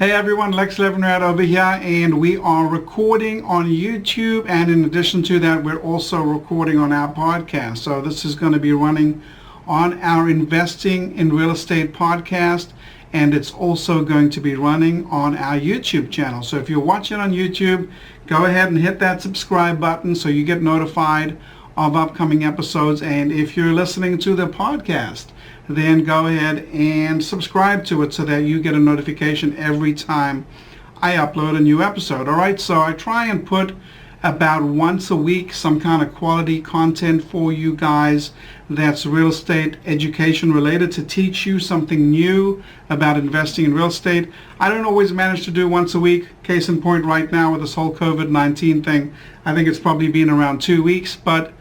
Hey everyone, Lex Levinrad over here, and we are recording on YouTube, and in addition to that we're also recording on our podcast. So this is going to be running on our Investing in Real Estate podcast, and it's also going to be running on our YouTube channel. So if you're watching on YouTube, go ahead and hit that subscribe button so you get notified of upcoming episodes. And if you're listening to the podcast, then go ahead and subscribe to it so that you get a notification every time I upload a new episode. All right, so I try and put about once a week some kind of quality content for you guys that's real estate education related, to teach you something new about investing in real estate. I don't always manage to do once a week. Case in point, right now with this whole COVID-19 thing, I think it's probably been around 2 weeks, but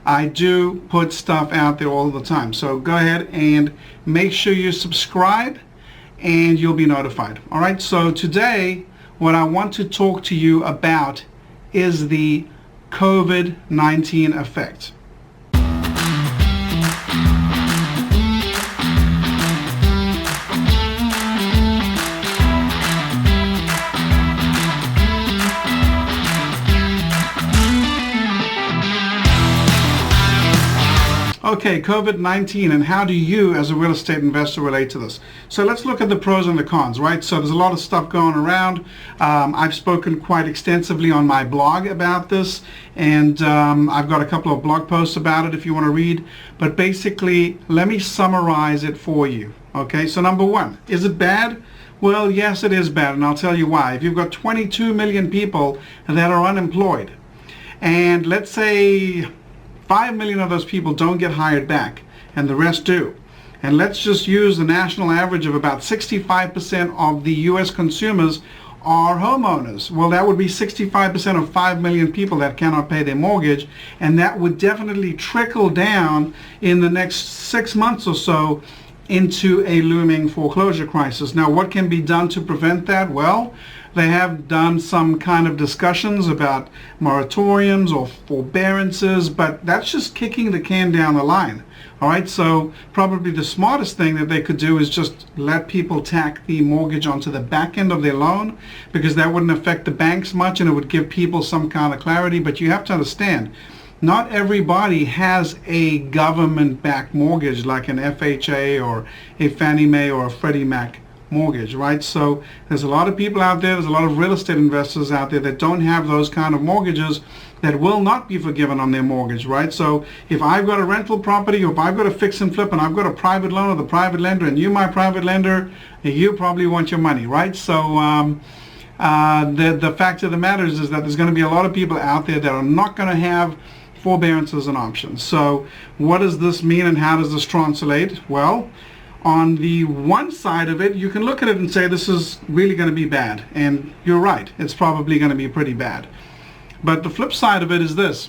I do put stuff out there all the time. So go ahead and make sure you subscribe and you'll be notified. All right, so today what I want to talk to you about is the COVID-19 effect. Okay, COVID-19, and how do you as a real estate investor relate to this? So let's look at the pros and the cons, right? So there's a lot of stuff going around. I've spoken quite extensively on my blog about this, and I've got a couple of blog posts about it if you want to read. But basically, let me summarize it for you. Okay, so number one, is it bad? Well, yes, it is bad, and I'll tell you why. If you've got 22 million people that are unemployed, and let's say 5 million of those people don't get hired back, and the rest do. And let's just use the national average of about 65% of the U.S. consumers are homeowners. Well, that would be 65% of 5 million people that cannot pay their mortgage, and that would definitely trickle down in the next 6 months or so into a looming foreclosure crisis. Now, what can be done to prevent that? Well, they have done some kind of discussions about moratoriums or forbearances, but that's just kicking the can down the line. All right, so probably the smartest thing that they could do is just let people tack the mortgage onto the back end of their loan, because that wouldn't affect the banks much and it would give people some kind of clarity. But you have to understand, not everybody has a government-backed mortgage like an FHA or a Fannie Mae or a Freddie Mac mortgage, right? So there's a lot of people out there, there's a lot of real estate investors out there that don't have those kind of mortgages, that will not be forgiven on their mortgage, right? So if I've got a rental property, or if I've got a fix and flip and I've got a private loan with a private lender, and you, my private lender, you probably want your money, right? So the fact of the matter is that there's going to be a lot of people out there that are not going to have forbearance as an option. So what does this mean, and how does this translate? Well, on the one side of it, you can look at it and say this is really going to be bad, and you're right, it's probably going to be pretty bad. But the flip side of it is this: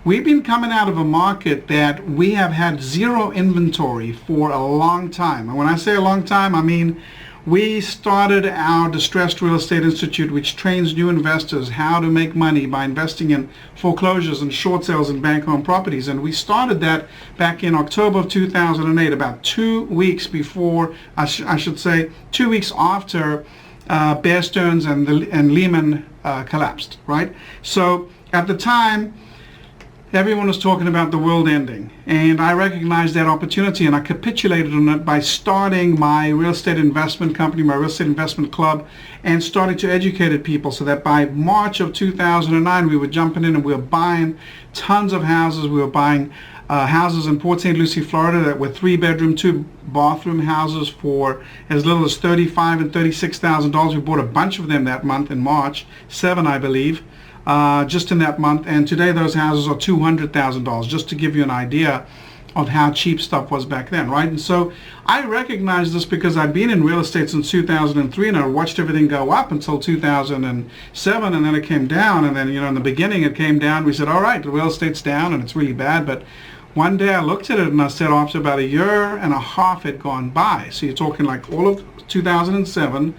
we've been coming out of a market that we have had zero inventory for a long time. And when I say a long time, I mean we started our Distressed Real Estate Institute, which trains new investors how to make money by investing in foreclosures and short sales and bank-owned properties. And we started that back in October of 2008, about 2 weeks before, I should say, 2 weeks after Bear Stearns and Lehman collapsed, right? So at the time, everyone was talking about the world ending, and I recognized that opportunity, and I capitulated on it by starting my real estate investment company, my real estate investment club, and starting to educate people, so that by March of 2009 we were jumping in and we were buying tons of houses. We were buying houses in Port St. Lucie, Florida, that were 3-bedroom, 2-bathroom houses for as little as $35,000 and $36,000. We bought a bunch of them that month in March, 7 I believe. Just in that month, and today those houses are $200,000, just to give you an idea of how cheap stuff was back then, right? And so I recognize this because I've been in real estate since 2003, and I watched everything go up until 2007, and then it came down, and then, you know, in the beginning it came down. We said, all right, the real estate's down and it's really bad. But one day I looked at it and I said, after about a year and a half had gone by, so you're talking like all of 2007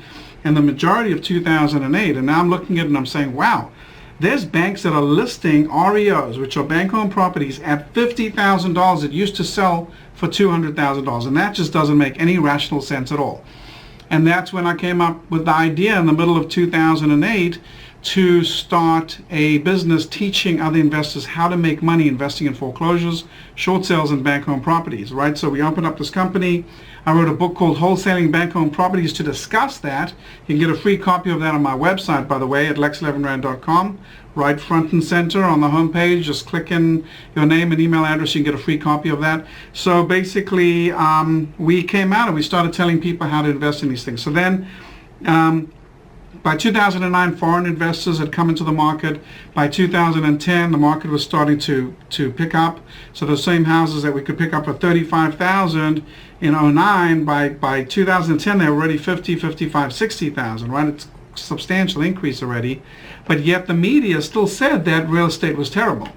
and the majority of 2008, and now I'm looking at it and I'm saying, wow, there's banks that are listing REOs, which are bank-owned properties, at $50,000. It used to sell for $200,000, and that just doesn't make any rational sense at all. And that's when I came up with the idea in the middle of 2008 to start a business teaching other investors how to make money investing in foreclosures, short sales, and bank-owned properties, right? So we opened up this company. I wrote a book called Wholesaling Bank-Owned Properties to discuss that. You can get a free copy of that on my website, by the way, at lexlevinrad.com. Right front and center on the homepage, just click in your name and email address, you can get a free copy of that. So basically, we came out and we started telling people how to invest in these things. So then, by 2009, foreign investors had come into the market. By 2010, the market was starting to pick up. So the same houses that we could pick up for $35,000 in 09, by 2010, they were already 50, 55, 60,000, right? It's a substantial increase already. But yet the media still said that real estate was terrible.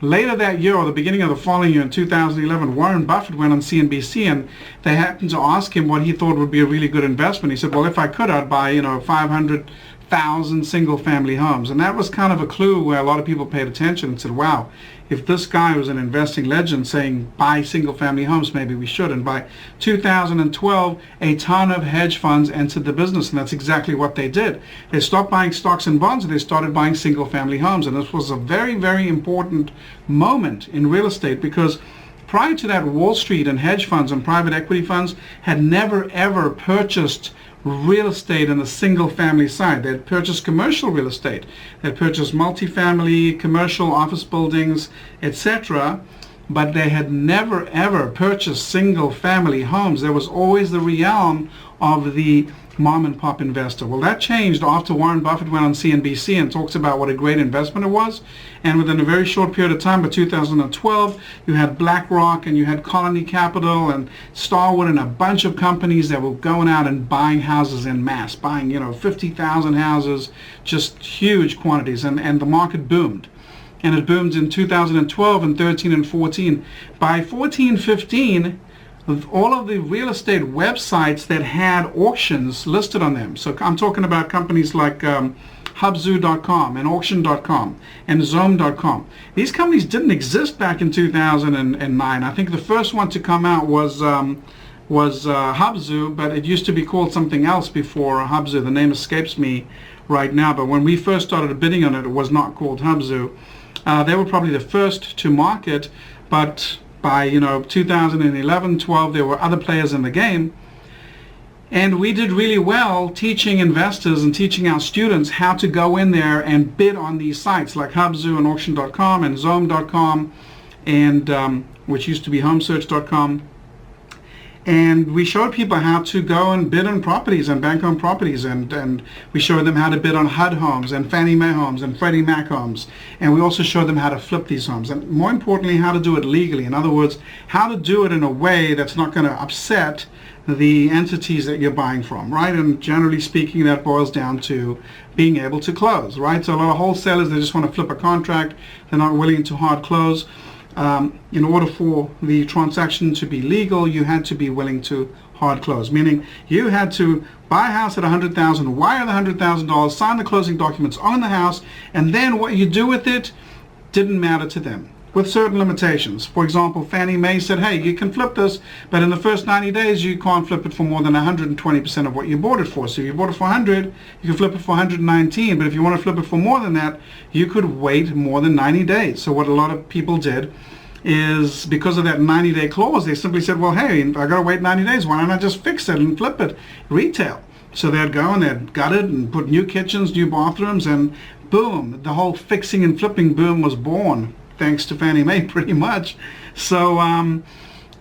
Later that year, or the beginning of the following year in 2011, Warren Buffett went on CNBC and they happened to ask him what he thought would be a really good investment. He said, well, if I could, I'd buy, 500,000 single-family homes. And that was kind of a clue where a lot of people paid attention and said, wow, if this guy was an investing legend saying buy single-family homes, maybe we should. And by 2012, a ton of hedge funds entered the business, and that's exactly what they did. They stopped buying stocks and bonds, and they started buying single-family homes. And this was a very, very important moment in real estate, because prior to that, Wall Street and hedge funds and private equity funds had never, ever purchased real estate on the single family side. They had purchased commercial real estate. They had purchased multifamily, commercial office buildings, etc. But they had never ever purchased single family homes. There was always the realm of the mom and pop investor. Well, that changed after Warren Buffett went on CNBC and talks about what a great investment it was. And within a very short period of time, by 2012, you had BlackRock and you had Colony Capital and Starwood and a bunch of companies that were going out and buying houses en masse, buying 50,000 houses, just huge quantities, and the market boomed. And it boomed in 2012 and 13 and 14. By 14, 15, all of the real estate websites that had auctions listed on them. So I'm talking about companies like Hubzu.com and Auction.com and Zoom.com. These companies didn't exist back in 2009. I think the first one to come out was Hubzu, but it used to be called something else before Hubzu. The name escapes me right now, but when we first started bidding on it, it was not called Hubzu. They were probably the first to market, but by 2011, 12, there were other players in the game, and we did really well teaching investors and teaching our students how to go in there and bid on these sites like Hubzu and Auction.com and Zoom.com, and which used to be HomeSearch.com. And we showed people how to go and bid on properties and bank-owned properties, and we showed them how to bid on HUD homes and Fannie Mae homes and Freddie Mac homes. And we also showed them how to flip these homes, and more importantly, how to do it legally. In other words, how to do it in a way that's not going to upset the entities that you're buying from, right? And generally speaking, that boils down to being able to close, right? So a lot of wholesalers, they just want to flip a contract. They're not willing to hard close. In order for the transaction to be legal, you had to be willing to hard close, meaning you had to buy a house at $100,000, wire the $100,000, sign the closing documents, own the house, and then what you do with it didn't matter to them, with certain limitations. For example, Fannie Mae said, hey, you can flip this, but in the first 90 days, you can't flip it for more than 120% of what you bought it for. So if you bought it for 100, you can flip it for 119, but if you want to flip it for more than that, you could wait more than 90 days. So what a lot of people did is, because of that 90-day clause, they simply said, well, hey, I got to wait 90 days. Why don't I just fix it and flip it retail? So they'd go and they'd gut it and put new kitchens, new bathrooms, and boom, the whole fixing and flipping boom was born, thanks to Fannie Mae, pretty much. So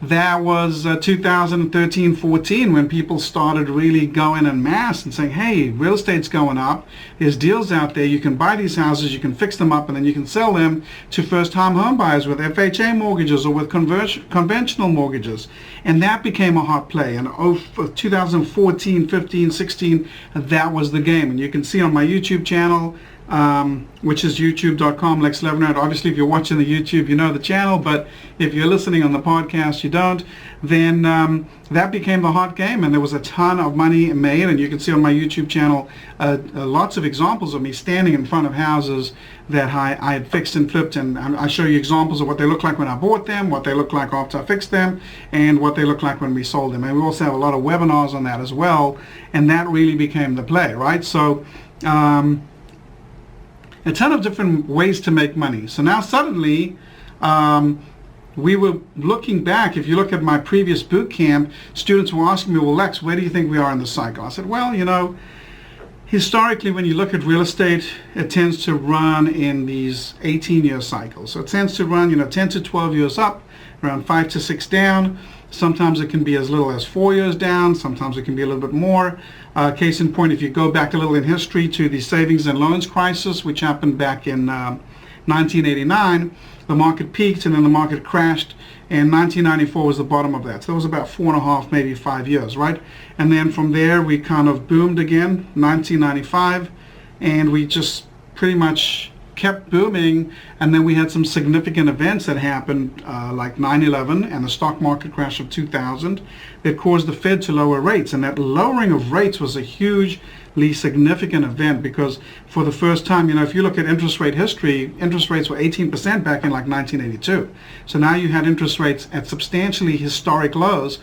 that was 2013-14 when people started really going en masse and saying, hey, real estate's going up, there's deals out there, you can buy these houses, you can fix them up, and then you can sell them to first-time home buyers with FHA mortgages or with conventional mortgages. And that became a hot play. And 2014, 15, 16, that was the game. And you can see on my YouTube channel, which is youtube.com Lex Levinrad. Obviously, if you're watching the YouTube, you know the channel, but if you're listening on the podcast, you don't. Then that became the hot game, and there was a ton of money made. And you can see on my YouTube channel lots of examples of me standing in front of houses that I had fixed and flipped, and I show you examples of what they look like when I bought them, what they look like after I fixed them, and what they look like when we sold them. And we also have a lot of webinars on that as well, and that really became the play, right? So a ton of different ways to make money. So now suddenly we were looking back. If you look at my previous boot camp, students were asking me, well, Lex, where do you think we are in the cycle? I said, well, you know, historically, when you look at real estate, it tends to run in these 18-year cycles. So it tends to run, 10 to 12 years up, around 5 to 6 down. Sometimes it can be as little as 4 years down. Sometimes it can be a little bit more. Case in point, if you go back a little in history to the savings and loans crisis, which happened back in 1989, the market peaked and then the market crashed, and 1994 was the bottom of that. So that was about 4.5, maybe 5 years, right? And then from there, we kind of boomed again, 1995, and we just pretty much kept booming. And then we had some significant events that happened, like 9/11 and the stock market crash of 2000, that caused the Fed to lower rates. And that lowering of rates was a hugely significant event, because for the first time, if you look at interest rate history, interest rates were 18% back in like 1982. So now you had interest rates at substantially historic lows,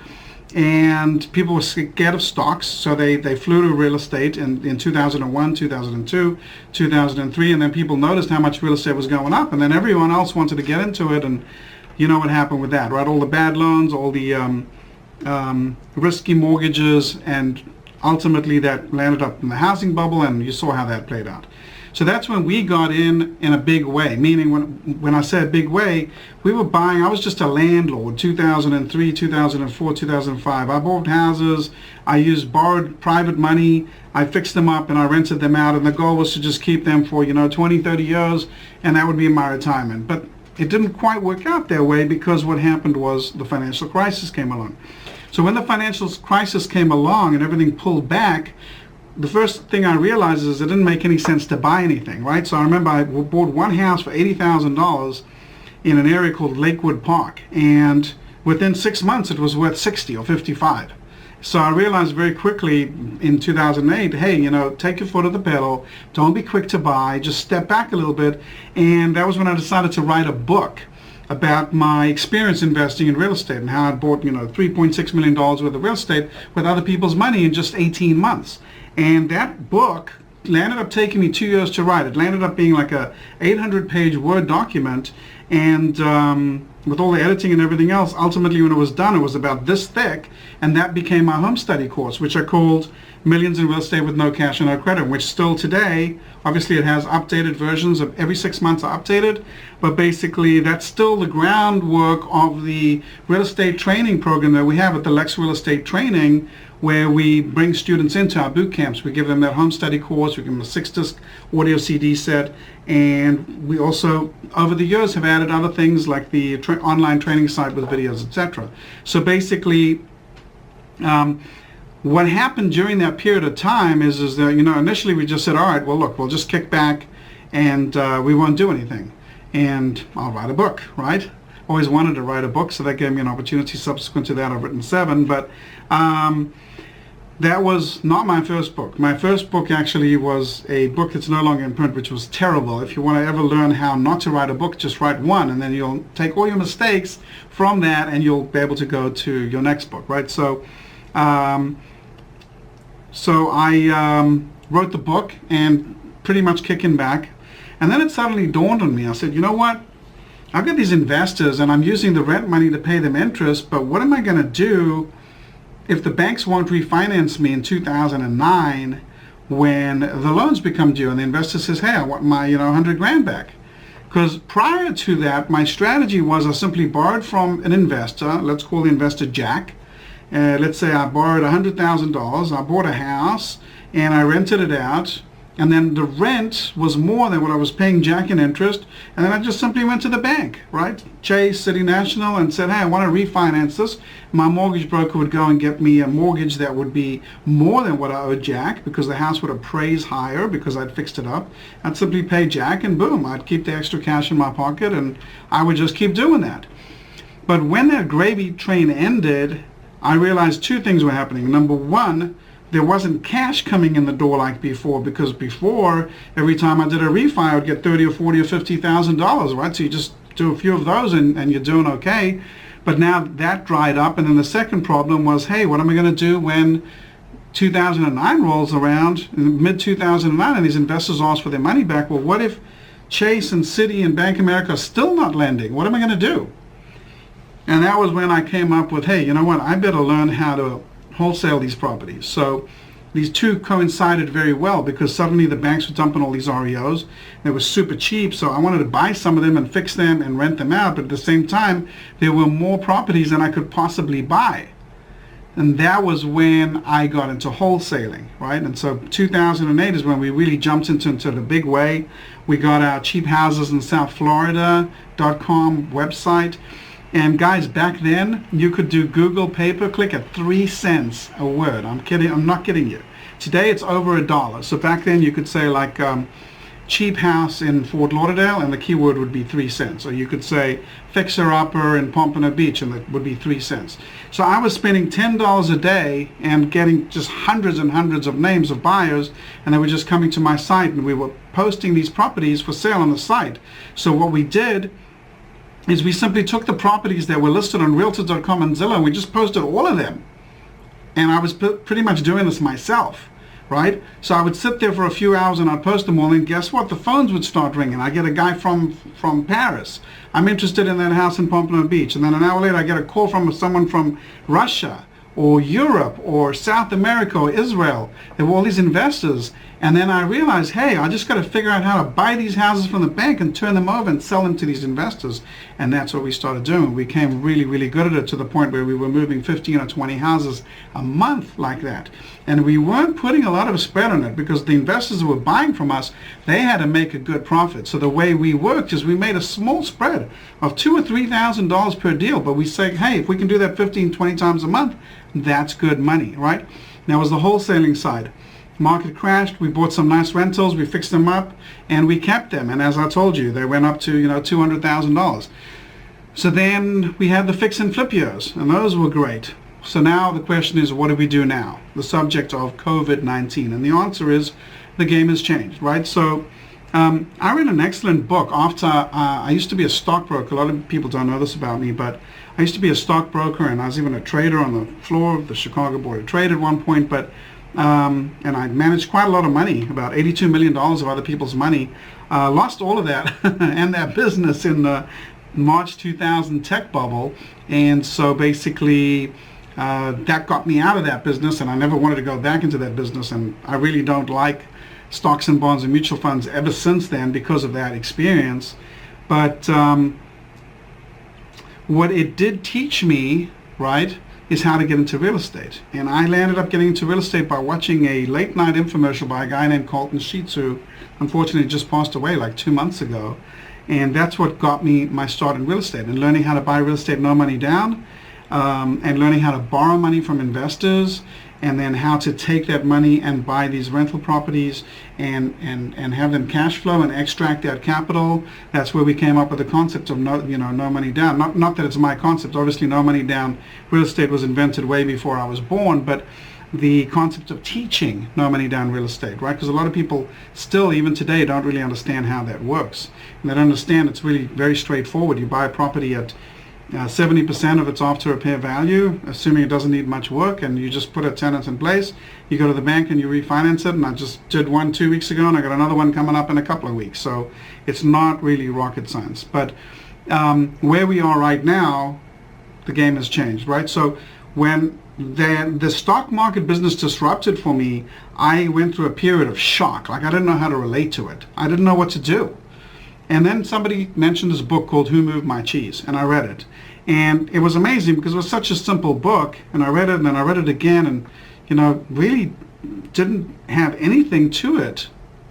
and people were scared of stocks, so they flew to real estate in 2001, 2002, 2003, and then people noticed how much real estate was going up, and then everyone else wanted to get into it, and you know what happened with that, right? All the bad loans, all the risky mortgages, and ultimately that landed up in the housing bubble, and you saw how that played out. So that's when we got in a big way, meaning when I say a big way, we were buying. I was just a landlord, 2003, 2004, 2005. I bought houses, I used borrowed private money, I fixed them up and I rented them out, and the goal was to just keep them for 20, 30 years, and that would be my retirement. But it didn't quite work out that way, because what happened was the financial crisis came along. So when the financial crisis came along and everything pulled back, the first thing I realized is it didn't make any sense to buy anything, right? So I remember I bought one house for $80,000 in an area called Lakewood Park, and within 6 months it was worth 60 or 55. So I realized very quickly in 2008, hey, take your foot off the pedal, don't be quick to buy, just step back a little bit. And that was when I decided to write a book about my experience investing in real estate and how I bought, $3.6 million worth of real estate with other people's money in just 18 months. And that book landed up taking me 2 years to write. It landed up being like a 800-page Word document, and with all the editing and everything else, ultimately when it was done, it was about this thick, and that became my home study course, which I called Millions in Real Estate with No Cash and No Credit, which still today, obviously it has updated versions of every 6 months are updated, but basically that's still the groundwork of the real estate training program that we have at the Lex Real Estate Training, where we bring students into our boot camps. We give them that home study course, we give them a 6-disc audio CD set, and we also, over the years, have added other things like the online training site with videos, etc. So basically, what happened during that period of time is that, initially we just said, all right, well, look, we'll just kick back and we won't do anything. And I'll write a book, right? Always wanted to write a book, so that gave me an opportunity. Subsequent to that, I've written 7, but that was not my first book. My first book actually was a book that's no longer in print, which was terrible. If you want to ever learn how not to write a book, just write one, and then you'll take all your mistakes from that, and you'll be able to go to your next book, right? So I wrote the book, and pretty much kicking back, and then it suddenly dawned on me. I said, you know what? I've got these investors, and I'm using the rent money to pay them interest, but what am I going to do if the banks won't refinance me in 2009 when the loans become due and the investor says, hey, I want my 100 grand back? Because prior to that, my strategy was I simply borrowed from an investor. Let's call the investor Jack. Let's say I borrowed $100,000. I bought a house and I rented it out, and then the rent was more than what I was paying Jack in interest, and then I just simply went to the bank, right? Chase, City National, and said, hey, I want to refinance this. My mortgage broker would go and get me a mortgage that would be more than what I owed Jack, because the house would appraise higher because I'd fixed it up. I'd simply pay Jack, and boom, I'd keep the extra cash in my pocket, and I would just keep doing that. But when that gravy train ended, I realized two things were happening. Number one, there wasn't cash coming in the door like before, because before, every time I did a refi, I would get $30,000 or $40,000 or $50,000, right? So you just do a few of those and you're doing okay. But now that dried up. And then the second problem was, hey, what am I going to do when 2009 rolls around, in mid-2009, and these investors ask for their money back? Well, what if Chase and Citi and Bank of America are still not lending? What am I going to do? And that was when I came up with, hey, you know what? I better learn how to wholesale these properties. So these two coincided very well, because suddenly the banks were dumping all these REOs. They were super cheap, so I wanted to buy some of them and fix them and rent them out. But at the same time, there were more properties than I could possibly buy. And that was when I got into wholesaling, right? And so 2008 is when we really jumped into the big way. We got our cheaphousesinSouthFlorida.com website. And guys, back then, you could do Google pay-per-click at 3 cents a word. I'm kidding. I'm not kidding you. Today, it's over $1. So back then, you could say like cheap house in Fort Lauderdale, and the keyword would be 3 cents. Or you could say fixer-upper in Pompano Beach, and it would be 3 cents. So I was spending $10 a day and getting just hundreds and hundreds of names of buyers, and they were just coming to my site, and we were posting these properties for sale on the site. So what we did is we simply took the properties that were listed on Realtors.com and Zillow, and we just posted all of them. And I was pretty much doing this myself, right? So I would sit there for a few hours and I'd post them all, and guess what? The phones would start ringing. I get a guy from Paris. I'm interested in that house in Pompano Beach. And then an hour later, I get a call from someone from Russia or Europe or South America or Israel. There were all these investors. And then I realized, hey, I just got to figure out how to buy these houses from the bank and turn them over and sell them to these investors. And that's what we started doing. We became really, really good at it, to the point where we were moving 15 or 20 houses a month like that. And we weren't putting a lot of a spread on it, because the investors who were buying from us, they had to make a good profit. So the way we worked is we made a small spread of $2,000 or $3,000 per deal. But we say, hey, if we can do that 15, 20 times a month, that's good money, right? That was the wholesaling side. Market crashed, we bought some nice rentals, we fixed them up, and we kept them. And as I told you, they went up to $200,000. So then we had the fix and flip years, and those were great. So now the question is, what do we do now? The subject of COVID-19. And the answer is, the game has changed, right? So I read an excellent book after I used to be a stockbroker. A lot of people don't know this about me, but I used to be a stockbroker, and I was even a trader on the floor of the Chicago Board of Trade at one point. But and I managed quite a lot of money, about $82 million of other people's money. Lost all of that and that business in the March 2000 tech bubble. And so basically that got me out of that business, and I never wanted to go back into that business. And I really don't like stocks and bonds and mutual funds ever since then, because of that experience. But what it did teach me, right, is how to get into real estate. And I landed up getting into real estate by watching a late night infomercial by a guy named Colton Sheets, who unfortunately just passed away like 2 months ago. And that's what got me my start in real estate, and learning how to buy real estate no money down, and learning how to borrow money from investors, and then how to take that money and buy these rental properties and have them cash flow and extract that capital. That's where we came up with the concept of no money down. Not that it's my concept. Obviously, no money down real estate was invented way before I was born, but the concept of teaching no money down real estate, right? Because a lot of people still, even today, don't really understand how that works. And they don't understand it's really very straightforward. You buy a property at 70% of its after repair value, assuming it doesn't need much work, and you just put a tenant in place. You go to the bank and you refinance it, and I just did one 2 weeks ago, and I got another one coming up in a couple of weeks. So it's not really rocket science. But where we are right now, the game has changed, right? So when the stock market business disrupted for me, I went through a period of shock. Like, I didn't know how to relate to it. I didn't know what to do. And then somebody mentioned this book called Who Moved My Cheese, and I read it. And it was amazing, because it was such a simple book, and I read it, and then I read it again, and really didn't have anything to it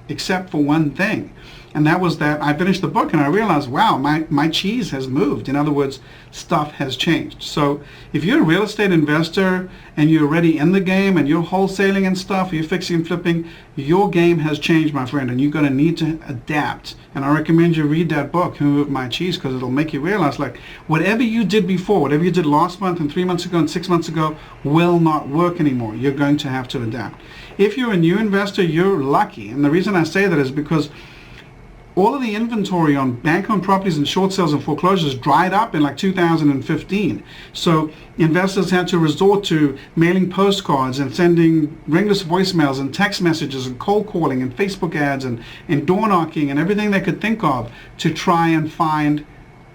except for one thing. And that was that I finished the book and I realized, wow, my cheese has moved. In other words, stuff has changed. So if you're a real estate investor and you're already in the game and you're wholesaling and stuff, you're fixing and flipping, your game has changed, my friend, and you're going to need to adapt. And I recommend you read that book, Who Moved My Cheese, because it'll make you realize, like, whatever you did before, whatever you did last month and 3 months ago and 6 months ago will not work anymore. You're going to have to adapt. If you're a new investor, you're lucky. And the reason I say that is because all of the inventory on bank-owned properties and short sales and foreclosures dried up in like 2015. So investors had to resort to mailing postcards and sending ringless voicemails and text messages and cold calling and Facebook ads and door knocking and everything they could think of to try and find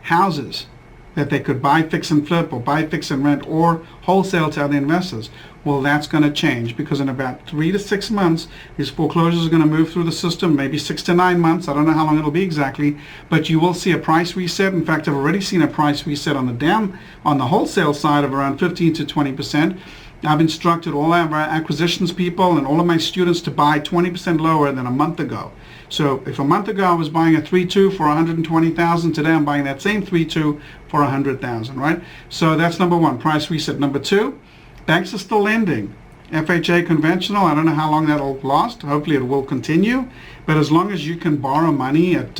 houses that they could buy, fix and flip, or buy, fix and rent, or wholesale to other investors. Well, that's going to change, because in about 3 to 6 months, these foreclosures are going to move through the system, maybe 6 to 9 months. I don't know how long it'll be exactly, but you will see a price reset. In fact, I've already seen a price reset on the wholesale side of around 15 to 20%. I've instructed all of our acquisitions people and all of my students to buy 20% lower than a month ago. So if a month ago I was buying a 3.2 for 120,000, today I'm buying that same 3.2 for 100,000, right? So that's number one, price reset. Number two, banks are still lending. FHA conventional, I don't know how long that'll last. Hopefully it will continue. But as long as you can borrow money at,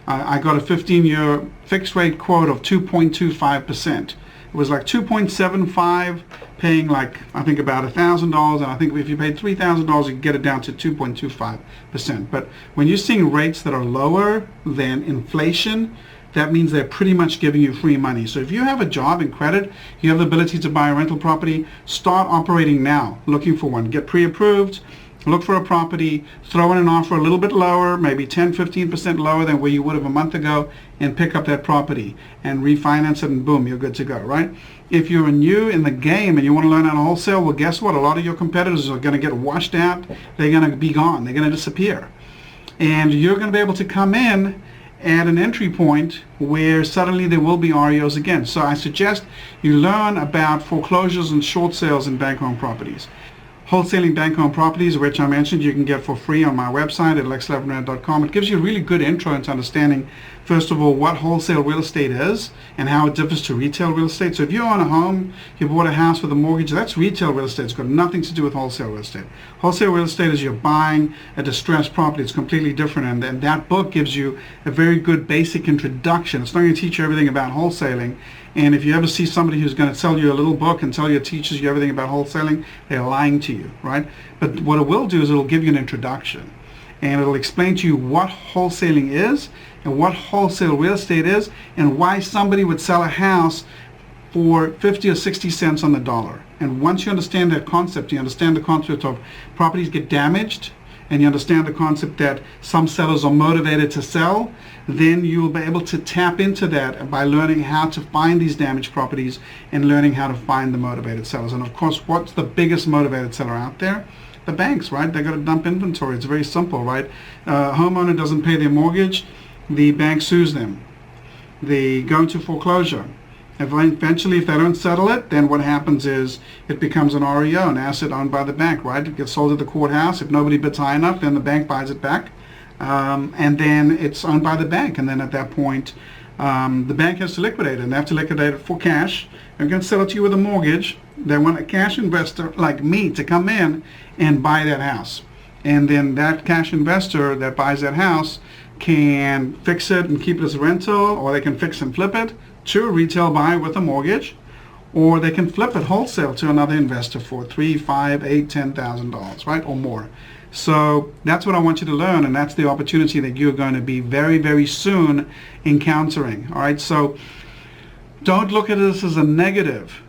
I got a 15-year fixed rate quote of 2.25%. It was like 2.75, paying like, I think about $1,000, and I think if you paid $3,000, you can get it down to 2.25%. But when you're seeing rates that are lower than inflation, that means they're pretty much giving you free money. So if you have a job and credit, you have the ability to buy a rental property, start operating now, looking for one. Get pre-approved, look for a property, throw in an offer a little bit lower, maybe 10, 15% lower than where you would have a month ago, and pick up that property and refinance it, and boom, you're good to go, right? If you're new in the game and you want to learn how to wholesale, well, guess what? A lot of your competitors are going to get washed out. They're going to be gone. They're going to disappear. And you're going to be able to come in at an entry point where suddenly there will be REOs again. So I suggest you learn about foreclosures and short sales in bank-owned properties. Wholesaling bank-owned properties, which I mentioned you can get for free on my website at levinrad.com. It gives you a really good intro into understanding, first of all, what wholesale real estate is and how it differs to retail real estate. So if you own a home, you bought a house with a mortgage, that's retail real estate. It's got nothing to do with wholesale real estate. Wholesale real estate is you're buying a distressed property. It's completely different, and that book gives you a very good basic introduction. It's not going to teach you everything about wholesaling. And if you ever see somebody who's going to sell you a little book and tell you it teaches you everything about wholesaling, they're lying to you, right? But what it will do is it'll give you an introduction. And it'll explain to you what wholesaling is and what wholesale real estate is and why somebody would sell a house for 50 or 60 cents on the dollar. And once you understand that concept, you understand the concept of properties get damaged, and you understand the concept that some sellers are motivated to sell, then you'll be able to tap into that by learning how to find these damaged properties and learning how to find the motivated sellers. And of course, what's the biggest motivated seller out there? The banks, right? They got to dump inventory. It's very simple, right? Homeowner doesn't pay their mortgage, the bank sues them. They go into foreclosure. Eventually, if they don't settle it, then what happens is it becomes an REO, an asset owned by the bank, right? It gets sold at the courthouse. If nobody bids high enough, then the bank buys it back. And then it's owned by the bank. And then at that point, the bank has to liquidate it. And they have to liquidate it for cash. They're going to sell it to you with a mortgage. They want a cash investor like me to come in and buy that house. And then that cash investor that buys that house can fix it and keep it as a rental, or they can fix and flip it to a retail buyer with a mortgage, or they can flip it wholesale to another investor for $3,000, $5,000, $8,000, $10,000, right, or more. So that's what I want you to learn, and that's the opportunity that you're going to be very, very soon encountering. All right, so don't look at this as a negative.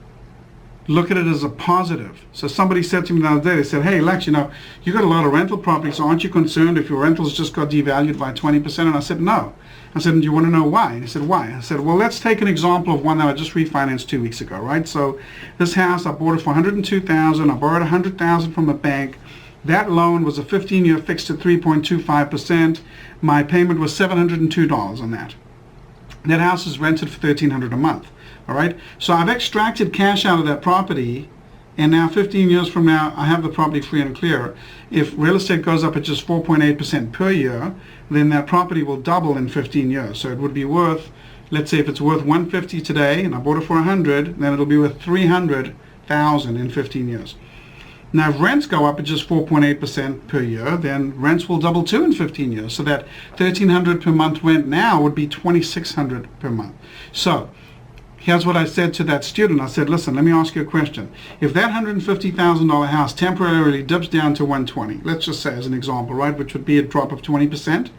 Look at it as a positive. So somebody said to me the other day, they said, hey, Lex, you know, you got a lot of rental properties. Aren't you concerned if your rentals just got devalued by 20%? And I said, no. I said, do you want to know why? And he said, why? I said, well, let's take an example of one that I just refinanced 2 weeks ago, right? So this house, I bought it for $102,000. I borrowed $100,000 from a bank. That loan was a 15-year fixed at 3.25%. My payment was $702 on that. That house is rented for $1,300 a month. All right. So I've extracted cash out of that property and now 15 years from now, I have the property free and clear. If real estate goes up at just 4.8% per year, then that property will double in 15 years. So it would be worth, let's say if it's worth 150 today, and I bought it for 100, then it'll be worth 300,000 in 15 years. Now, if rents go up at just 4.8% per year, then rents will double too in 15 years. So that $1,300 per month rent now would be $2,600 per month. So here's what I said to that student. I said, listen, let me ask you a question. If that $150,000 house temporarily dips down to 120, let's just say as an example, right, which would be a drop of 20%,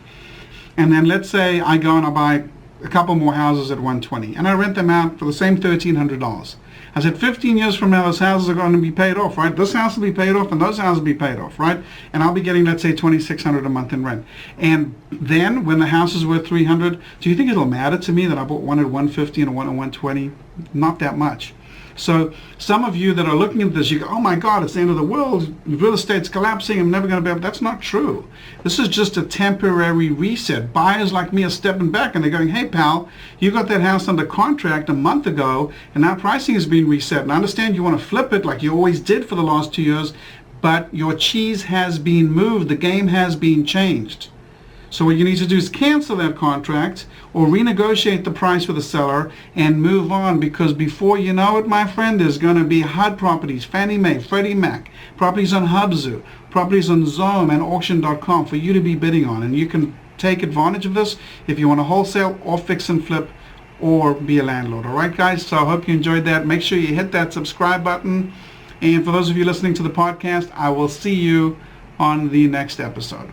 and then let's say I go and I buy a couple more houses at 120, and I rent them out for the same $1,300. I said 15 years from now, those houses are going to be paid off, right? This house will be paid off and those houses will be paid off, right? And I'll be getting, let's say, $2,600 a month in rent. And then when the house is worth 300, do you think it'll matter to me that I bought one at 150 and one at 120? Not that much. So some of you that are looking at this, you go, oh my God, it's the end of the world. Real estate's collapsing. I'm never going to be able. That's not true. This is just a temporary reset. Buyers like me are stepping back and they're going, hey, pal, you got that house under contract a month ago and now pricing has been reset. And I understand you want to flip it like you always did for the last 2 years, but your cheese has been moved. The game has been changed. So what you need to do is cancel that contract or renegotiate the price with the seller and move on, because before you know it, my friend, there's going to be HUD properties, Fannie Mae, Freddie Mac, properties on Hubzu, properties on Zome and auction.com for you to be bidding on. And you can take advantage of this if you want to wholesale or fix and flip or be a landlord. All right, guys? So I hope you enjoyed that. Make sure you hit that subscribe button. And for those of you listening to the podcast, I will see you on the next episode.